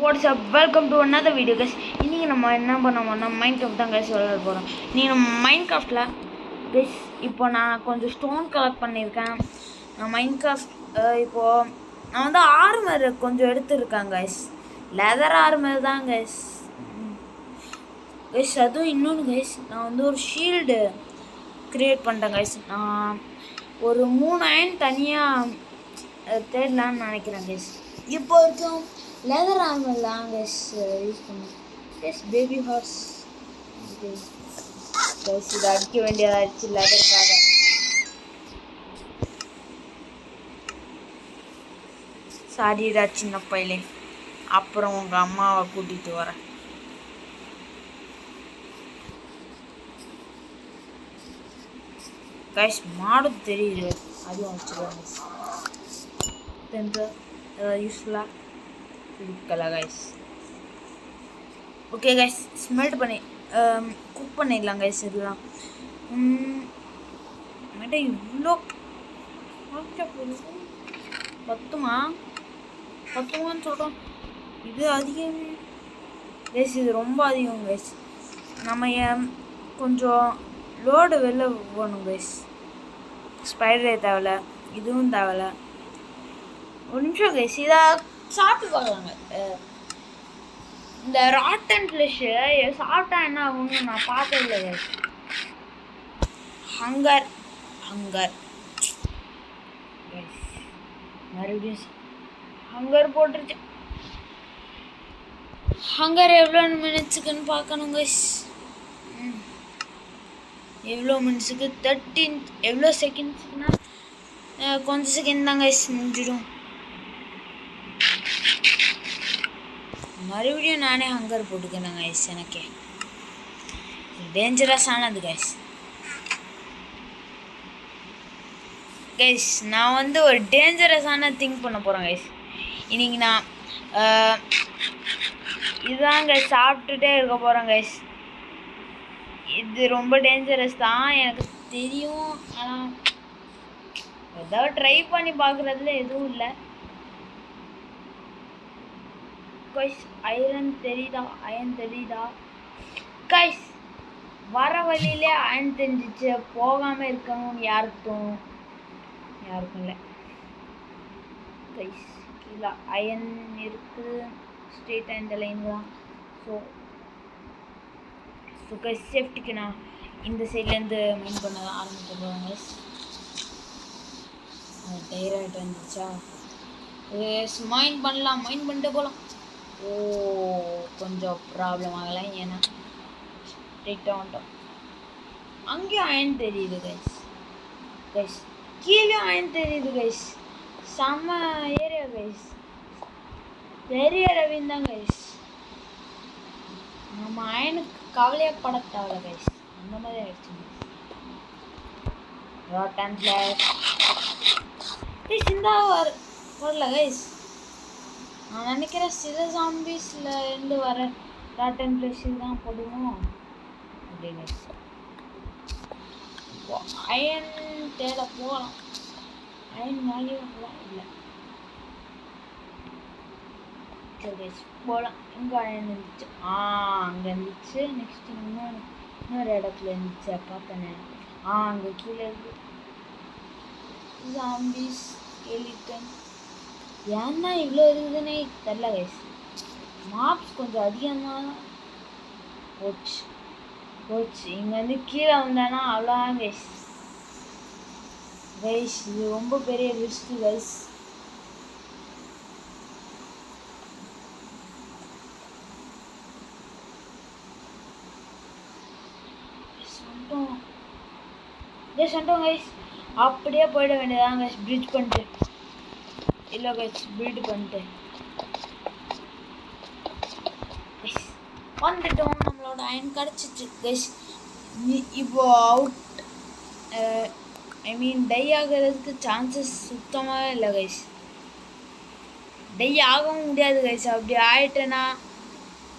What's up welcome to another video guys. இன்றைக்கி நம்ம என்ன பண்ணோம்னா மைன்கிராஃப்ட் தான் கைஸ் சொல்ல போகிறோம். இன்றைக்கி நம்ம மைன்கிராஃப்டில் கைஸ் இப்போ நான் கொஞ்சம் ஸ்டோன் கலெக்ட் பண்ணியிருக்கேன். நான் மைன்கிராஃப்ட் இப்போது நான் வந்து ஆர்மர் கொஞ்சம் எடுத்துருக்கேன் கைஸ். லெதர் ஆர்மர் தான் கைஸ். கைஸ் அதுவும் இன்னொன்று கைஸ், நான் வந்து ஒரு ஷீல்டு க்ரியேட் பண்ணிட்டேன் கைஸ். நான் ஒரு 3 அயன் தனியாக தேடலான்னு நினைக்கிறேன் கைஸ். இப்போ வரைக்கும் லெதர் ஆர்மர்லாம் கைஸ் யூஸ் பண்ணேன் கைஸ். பேபி ஹார்ஸ் கைஸ் இதை அடிக்க வேண்டியதாச்சு லெதருக்காக. சாரிடா சின்ன பையலே, அப்புறம் உங்கள் அம்மாவை கூட்டிகிட்டு வரேன். கைஸ் மாடு தெரியுது, அதுவும் வச்சுருவாங்க யூஸ்ஃபுல்லாக இருக்கல கைஸ். ஓகே கைஸ், ஸ்மெல்ட் பண்ணி குக் பண்ணிடலாம் கைஸ். இதெல்லாம் மேட்ட இவ்வளோ பத்துமான்னு சொல்கிறோம். இது அதிகம் கைஸ், இது ரொம்ப அதிகம் கைஸ். நம்ம கொஞ்சம் லோடு வெளில போகணும் கைஸ். ஸ்பைடரே தேவையில்ல, இதுவும் தேவையில்ல. ஒரு நிமிஷம் கைஸ், இதை சாப்பிட்டு பார்க்கலாங்க. இந்த ராட்டன் ஃபிஷ்ஷு சாப்பிட்டா என்ன ஆகும்னு நான் பார்த்ததில்லை கைஸ். ஹங்கர் கைஸ், மறுபடியும் ஹங்கர் போட்டுருச்சு. ஹங்கர் எவ்வளோ மினிட்ஸுக்குன்னு பார்க்கணும் கைஸ். எவ்வளோ மினிட்ஸுக்கு 13 எவ்வளோ செகண்ட்ஸுக்குன்னா கொஞ்சம் செகண்ட் தான் கைஸ் முடிஞ்சிடும். மறுபடியும் நானே ஹங்கர் போட்டுக்கிறேன் கைஸ். எனக்கே டேஞ்சரஸானது கைஸ். கைஸ் நான் வந்து ஒரு டேஞ்சரஸான திங்க் பண்ண போகிறேன் கைஸ். இன்னைக்கு நான் இதுதான் கைஸ் சாப்பிட்டுட்டே இருக்க போகிறேன் கைஸ். இது ரொம்ப டேஞ்சரஸ் தான் எனக்கு தெரியும், ஆனால் ஏதாவது ட்ரை பண்ணி பார்க்குறதுல எதுவும் இல்லை கைஸ். அயன் தெரியுதா கைஸ்? வர வழியிலே அயன் தெரிஞ்சிச்சு, போகாமல் இருக்கணும்னு யாருக்கும் இல்லை கைஸ். கீழே அயன் இருக்குது, ஸ்ட்ரெயிட்டாக இந்த லைன் தான். ஸோ கைஸ் சேஃப்டிக்கு நான் இந்த சைட்லேருந்து மைண்ட் பண்ண ஆரம்பிக்க போகிறேன் கைஸ். டைராய்ட் வந்துச்சா, மைண்ட் பண்ணிட்டு போகலாம். கொஞ்சம் ப்ராப்ளம் ஆகலாம், ஏன்னா ஸ்ட்ரெயிட்டாக வந்துட்டோம். அங்கேயும் அயன் தெரியுது கைஸ். கீழே அயன் தெரியுது கைஸ். செம்ம ஏரியா கைஸ், பெரிய ரவின் தான் கைஸ். நம்ம அயனுக்கு கவலையப்பட தேவை கைஸ், அந்த மாதிரி ஆயிடுச்சு ராட்டன் ஃபிளாஷ் கைஸ். இந்த வரல கைஸ். நான் நினைக்கிறேன் சில ஜாம்பிஸ்ல இருந்து வர ராட்டன் ஃபிளாஷ் தான் போடுவோம் அப்படின்னு. அயன் தேட போகலாம். அயன் மேலே போகலாம், இல்லை போகலாம். எங்கே அயன் இருந்துச்சு? அங்கே இருந்துச்சு. நெக்ஸ்ட் இன்னொரு இடத்துல இருந்துச்சு பார்த்தேனே. அங்கே கீழே இருக்கு ஜாம்பிஸ் ஸ்கெலிட்டன். ஏன்னா இவ்வளோ இருக்குதுன்னே தெரில கைஸ். மாப்ஸ் கொஞ்சம் அதிகமாக போச்சு. இங்கே வந்து கீழே வந்தானா அவ்வளோதான் கைஸ். இது ரொம்ப பெரிய ரிஸ்க் கைஸ். சொல்லிட்டோம் கைஸ், அப்படியே போயிட வேண்டியதான் கைஸ். பிரிட்ஜ் பண்ணிட்டு இல்லை கைஸ், பில்டு பண்ணிட்டு வந்துட்டோம். நம்மளோட அயன் கிடச்சிச்சு கைஸ். இப்போ அவுட் டை ஆகிறதுக்கு சான்சஸ் சுத்தமாக இல்லை கைஸ். டை ஆகவும் முடியாது கைஸ். அப்படி ஆயிட்டேன்னா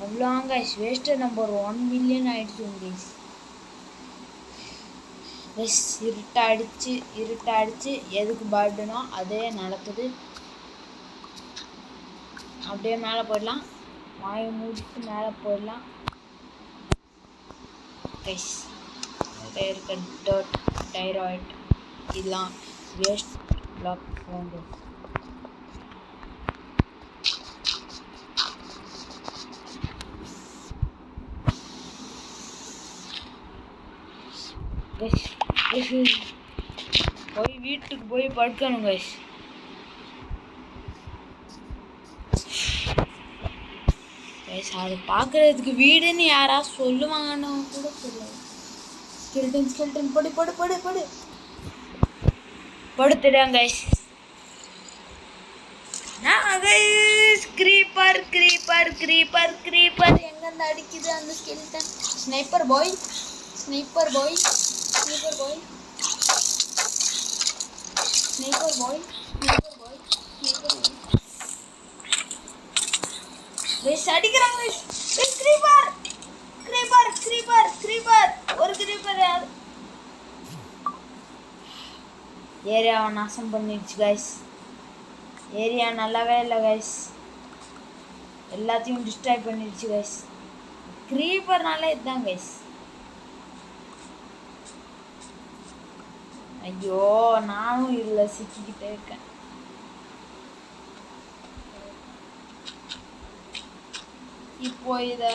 அவ்வளோ கைஸ் வேஸ்ட்டு. நம்ம ஒரு 1 மில்லியன் ஆகிடுச்சோம் கைஸ். இருட்டாடிச்சு எதுக்கு பயப்படுனோ அதே நடக்குது. அப்படியே மேலே போயிடலாம். வாயை மூடிட்டு மேலே போயிடலாம் கைஸ். இருக்க டர்ட் டைராய்ட் இதெல்லாம் வேஸ்ட் பிளாக் வந்து போய் வீட்டுக்கு போய் படுக்கணும் கைஸ். கைஸ் அது பார்க்குறதுக்கு வீடுன்னு யாராவது சொல்லுவாங்கன்னு கூட தெரியாது. ஸ்கெல்டன் ஸ்கெல்டன் படு படு படு படு படுத்துட்டேன் guys. Creeper creeper creeper creeper எங்கேருந்து அடிக்குது அந்த skeleton. Sniper boy sniper boy sniper boy sniper boy sniper boy sniper boy guys அடிக்கிறாங்க guys. Creeper creeper creeper creeper ஒரு கிரீப்பர் ஏரியாவை நாசம் பண்ணிடுச்சு கைஸ். ஏரியா நல்லாவே இல்லை கைஸ். எல்லாத்தையும் டிஸ்ட்ராய் பண்ணிடுச்சு கைஸ். கிரீப்பர்னால இதுதான் கைஸ். ஐயோ நானும் இதில் சிக்கிக்கிட்டே இருக்கேன். இப்போ இதை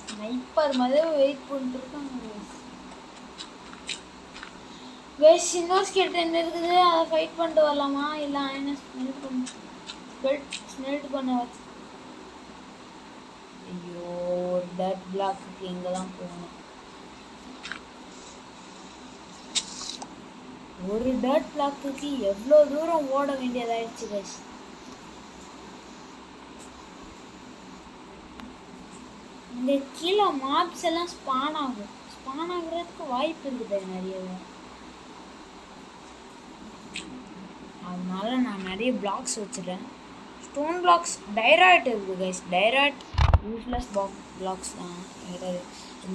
ஸ்னைப்பர் மாதிரி வெயிட் பண்ணிட்டு இருக்காங்க கைஸ். கைஸ் இன்னொரு ஸ்கெல்டன் இருக்குது, அதை ஃபைட் பண்ணிட்டு வரலாமா இல்லை என்ன ஸ்மெல்ட் பண்ண வச்சு. ஐயோ ஒரு டர்ட் பிளாக்கு இங்கே தான் போகணும். ஒரு டர்ட் பிளாக்கு எவ்வளோ தூரம் ஓட வேண்டியதாயிடுச்சு கைஸ். இந்த கீழே மாப்ஸ் எல்லாம் ஸ்பான் ஆகும். ஸ்பான் ஆகுறதுக்கு வாய்ப்பு இருக்குது நிறையவே. அதனால நான் நிறைய பிளாக்ஸ் வச்சுருக்கேன். ஸ்டோன் பிளாக்ஸ் டைராய்ட் இருக்குது கைஸ். டைராய்ட் யூஸ்லெஸ் பிளாக்ஸ் தான்.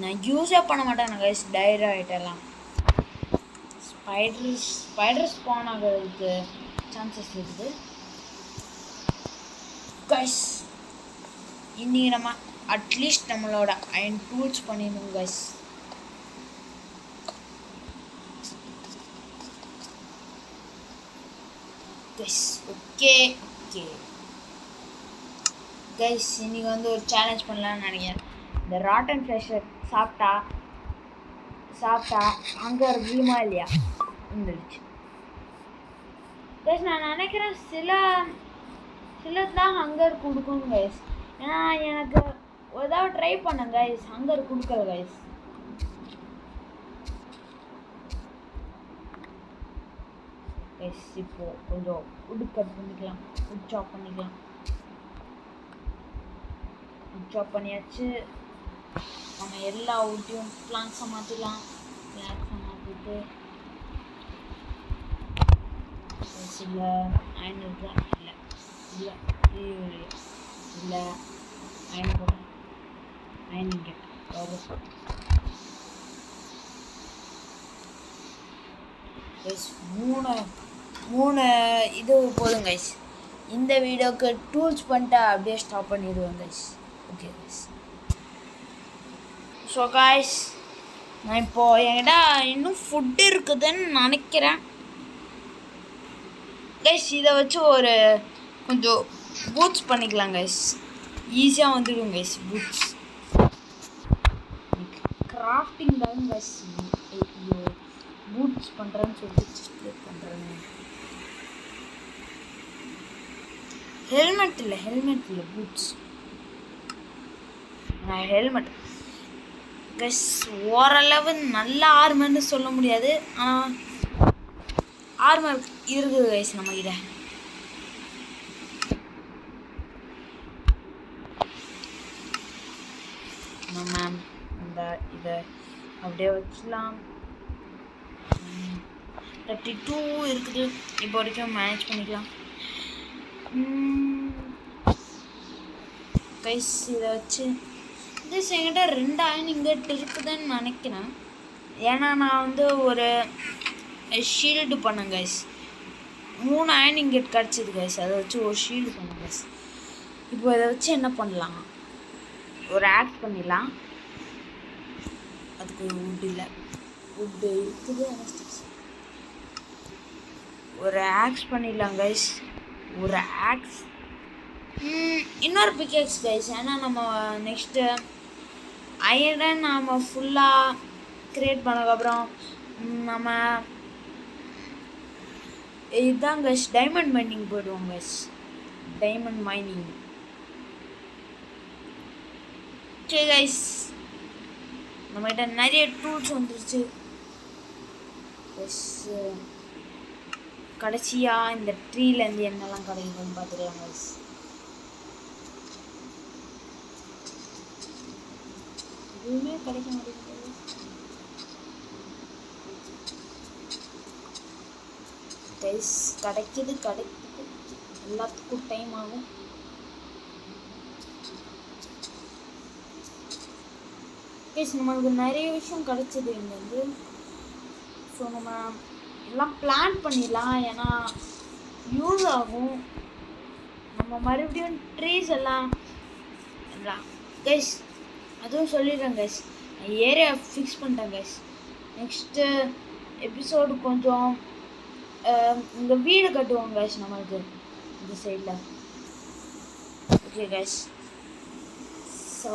நான் யூஸே பண்ண மாட்டேன் கைஸ் டைராய்ட் எல்லாம். ஸ்பைடர் ஸ்பான் ஆகிறதுக்கு சான்சஸ் இருக்குது கைஸ். இன்னைக்கு நம்ம அட்லீஸ்ட் நம்மளோட அயன் டூல்ஸ் பண்ணிடணும் guys. Guys okay okay guys இன்னைக்கு வந்து ஒரு சேலஞ்ச் பண்ணலான்னு நினைக்கிறேன். இந்த ராட்டன் ஃப்ளஷை சாப்பிட்டா அங்கே இருக்குமா இல்லையா வந்துடுச்சு கைஸ். நான் நினைக்கிறேன் சில தான் ஹங்கர் கொடுக்கும் கைஸ். ஏன்னா எனக்கு ஏதாவது ட்ரை பண்ணேன் கைஸ், ஹங்கர் கொடுக்கல கைஸ். கைஸ் இப்போ கொஞ்சம் உட் கட் பண்ணிக்கலாம், உட் சாப் பண்ணிக்கலாம். உட் சாப் பண்ணியாச்சு. நம்ம எல்லா உட்டையும் பிளாங்க்ஸை மாற்றிடலாம். பிளாங்க்ஸை மாற்றிட்டு இல்லை அயன் இருக்கா இல்லை இல்லை இல்லை அயன் போடுறேன். அயன் கெட் வரும் கைஸ். மூணு இது போதும் கைஸ். இந்த வீடியோக்கு டூல்ஸ் பண்ணிட்டு அப்படியே ஸ்டாப் பண்ணிடுவேன் guys. Okay guys. So guys நான் இப்போது என்கிட்ட இன்னும் ஃபுட்டு இருக்குதுன்னு நினைக்கிறேன் கைஸ். இதை வச்சு ஒரு கொஞ்சம் பூட்ஸ் பண்ணிக்கலாம் கைஸ். ஈஸியாக வந்துடும் கைஸ் பூட்ஸ். கிராஃப்டிங் தான் கைஸ். ஐயோ பூட்ஸ் பண்ணுறேன்னு சொல்லிட்டு பண்ணுறேன். ஹெல்மெட் இல்லை பூட்ஸ். நான் ஹெல்மெட் கைஸ் ஓரளவு நல்ல ஆர்மர்னு சொல்ல முடியாது, ஆனால் ஆர்மர் இருக்குது கைஸ் நம்மகிட்ட. நம்ம இந்த இதை அப்படியே வச்சுலாம். 32 இருக்குது இப்போ வரைக்கும் மேனேஜ் பண்ணிக்கலாம் கைஸ். இதை வச்சு என்கிட்ட 2 அயன் இங்கட் இருக்குதுன்னு நினைக்கிறேன். ஏன்னா நான் வந்து ஒரு ஷீல்டு பண்ணேன் கைஸ். 3 அயன் இங்கட் கிடச்சிது கைஸ். அதை வச்சு ஒரு ஷீல்டு பண்ணேன் கைஸ். இப்போ இதை வச்சு என்ன பண்ணலாம், ஒரு ஆக்ட் பண்ணிடலாம். அதுக்கு ஒரு வுட் இல்லை, வுட்டு இருக்குது. ஒரு ஆக்ஸ் பண்ணிடலாம் கைஸ், ஒரு ஆக்ஸ், இன்னொரு பிக்கேக்ஸ் கைஸ். ஏன்னா நம்ம நெக்ஸ்ட்டு அயர்ன் நம்ம ஃபுல்லாக க்ரியேட் பண்ணதுக்கப்புறம் நம்ம இதுதான் கைஸ் டைமண்ட் மைனிங் போயிடுவோம் கைஸ். Diamond mining. சரி கைஸ், நம்மகிட்ட நிறைய டூல்ஸ் வந்துருச்சு. ப்ளஸ் கடைசியாக இந்த ட்ரீலேருந்து என்னெல்லாம் கிடைக்குதுன்னு பார்த்துக்கலாம் கைஸ். எதுவுமே கிடைக்க மாட்டேங்குது கைஸ். கிடைக்குது எல்லாத்துக்கும் டைம் ஆகும். கைஸ் நம்மளுக்கு நிறைய விஷயம் கிடைச்சது இங்கேருந்து. ஸோ நம்ம எல்லாம் பிளான் பண்ணிடலாம், ஏன்னா யூஸ் ஆகும். நம்ம மறுபடியும் ட்ரீஸ் எல்லாம் கைஸ் அதுவும் சொல்லிடுறேன் கைஸ். ஏரியா ஃபிக்ஸ் பண்ணிட்டேன் கைஸ். நெக்ஸ்ட்டு எபிசோடு கொஞ்சம் இங்கே வீடு கட்டுவோம் கைஸ் நம்மளுக்கு இந்த சைடில். Okay guys. ஸோ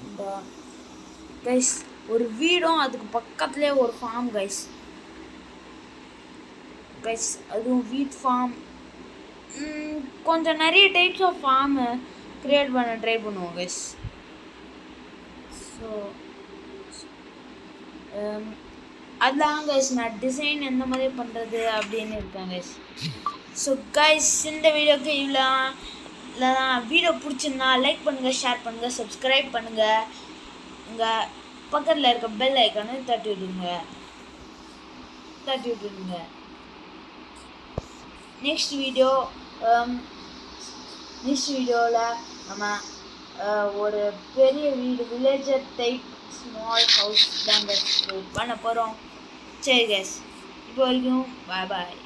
இந்த கைஸ் ஒரு வீடும் அதுக்கு பக்கத்துலேயே ஒரு ஃபார்ம் கைஸ். கைஸ் அதுவும் வீட் ஃபார்ம், கொஞ்சம் நிறைய டைப்ஸ் ஆஃப் ஃபார்மு க்ரியேட் பண்ண ட்ரை பண்ணுவோம் கைஸ். ஸோ அதுதான் கைஸ் நான் டிசைன் எந்த மாதிரி பண்ணுறது அப்படின்னு இருக்கேன் கைஸ். ஸோ கைஸ் இந்த வீடியோக்கு இல்லைதான் வீடியோ பிடிச்சிருந்தா லைக் பண்ணுங்கள், ஷேர் பண்ணுங்கள், சப்ஸ்கிரைப் பண்ணுங்கள். உங்கள் பக்கத்தில் இருக்க பெல் ஐக்கானு தட்டி விட்டுருங்க. நெக்ஸ்ட் வீடியோவில் நம்ம ஒரு பெரிய வீடு, வில்லேஜர் டைப் ஸ்மால் ஹவுஸ் தாங்க பண்ண போகிறோம். சரி கைஸ், இப்போ வரைக்கும் பாய்.